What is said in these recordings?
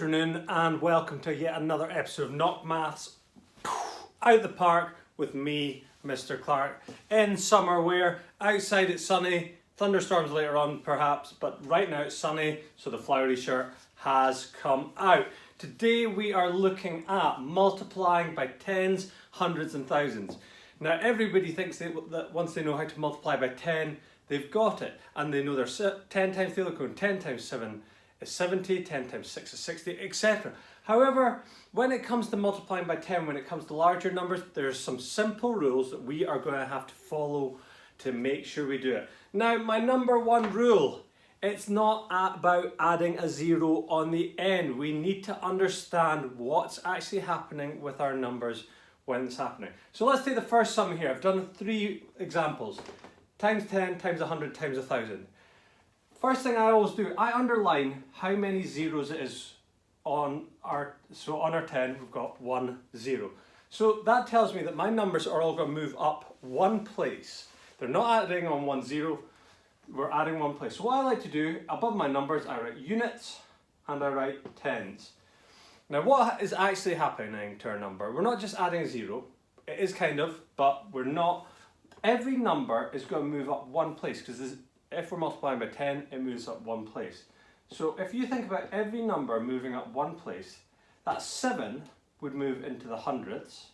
afternoon and welcome to yet another episode of Knock Maths out the park with me, Mr. Clark, in summer wear. Outside it's sunny, thunderstorms later on perhaps, but right now it's sunny, so the flowery shirt has come out. Today we are looking at multiplying by tens, hundreds and thousands. Now everybody thinks that once they know how to multiply by 10, they've got it, and they know there's 10 times the cone, 10 times 7 is 70, 10 times 6 is 60, etc. However, when it comes to multiplying by 10, when it comes to larger numbers, there's some simple rules that we are going to have to follow to make sure we do it. Now, my number one rule, it's not about adding a zero on the end. We need to understand what's actually happening with our numbers when it's happening. So let's take the first sum here. I've done 3 examples. Times 10, times 100, times 1,000. First thing I always do, I underline how many zeros it is on our 10, we've got 1 0. So that tells me that my numbers are all going to move up one place. They're not adding on 1 0, we're adding one place. So what I like to do, above my numbers, I write units and I write tens. Now what is actually happening to our number? We're not just adding a 0, it is kind of, but we're not. Every number is going to move up one place because if we're multiplying by 10, it moves up one place. So if you think about every number moving up one place, that 7 would move into the hundreds,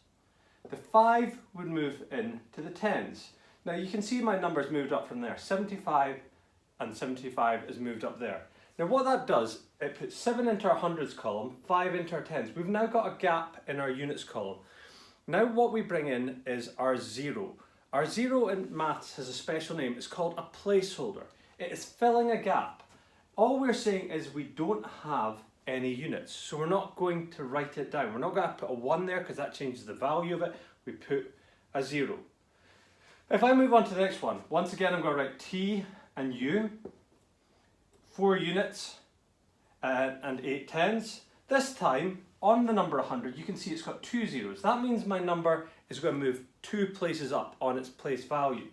the 5 would move into the tens. Now you can see my numbers moved up from there. 75 and 75 is moved up there. Now what that does, it puts 7 into our hundreds column, 5 into our tens. We've now got a gap in our units column. Now what we bring in is our 0. Our 0 in maths has a special name. It's called a placeholder. It is filling a gap. All we're saying is we don't have any units, so we're not going to write it down. We're not going to put a 1 there because that changes the value of it. We put a 0. If I move on to the next one, once again I'm going to write T and U, 4 units and 8 tens. This time, on the number 100, you can see it's got 2 zeros. That means my number is going to move 2 places up on its place value.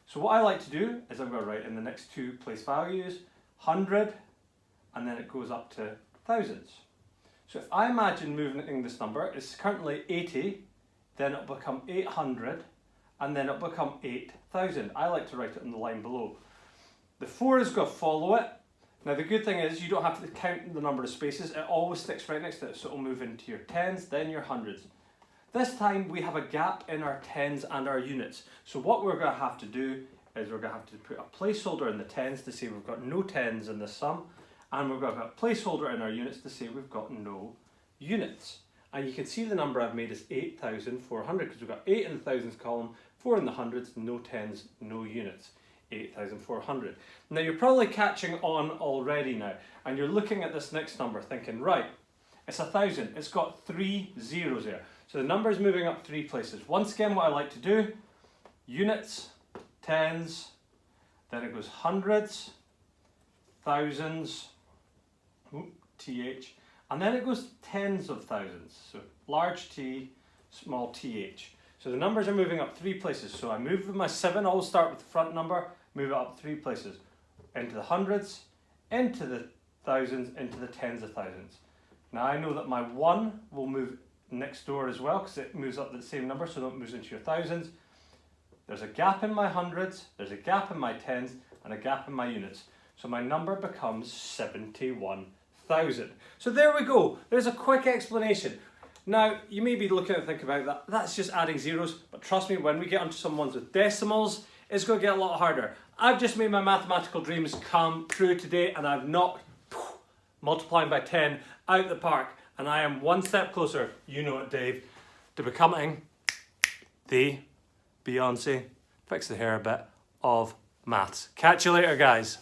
So what I like to do is I'm going to write in the next 2 place values 100 and then it goes up to thousands. So if I imagine moving this number, it's currently 80, then it'll become 800 and then it'll become 8,000. I like to write it on the line below. The 4 is going to follow it. Now the good thing is you don't have to count the number of spaces, it always sticks right next to it, so it'll move into your tens, then your hundreds. This time we have a gap in our tens and our units. So what we're going to have to do is we're going to have to put a placeholder in the tens to say we've got no tens in this sum, and we're going to have a placeholder in our units to say we've got no units. And you can see the number I've made is 8,400 because we've got 8 in the thousands column, 4 in the hundreds, no tens, no units. 8,400. Now you're probably catching on already now, and you're looking at this next number thinking, right, it's 1,000, it's got 3 zeros there. So the number is moving up 3 places. Once again, what I like to do, units, tens, then it goes hundreds, thousands, TH, and then it goes tens of thousands. So large T, small TH. So the numbers are moving up 3 places. So I move with my 7, always start with the front number, move it up 3 places. Into the hundreds, into the thousands, into the tens of thousands. Now I know that my 1 will move next door as well because it moves up the same number, so it moves into your thousands. There's a gap in my hundreds, there's a gap in my tens, and a gap in my units. So my number becomes 71,000. So there we go. There's a quick explanation. Now, you may be looking at think about that, that's just adding zeros, but trust me, when we get onto some ones with decimals, it's going to get a lot harder. I've just made my mathematical dreams come true today, and I've knocked multiplying by 10 out the park, and I am one step closer, you know it Dave, to becoming the Beyonce, fix the hair a bit, of maths. Catch you later guys.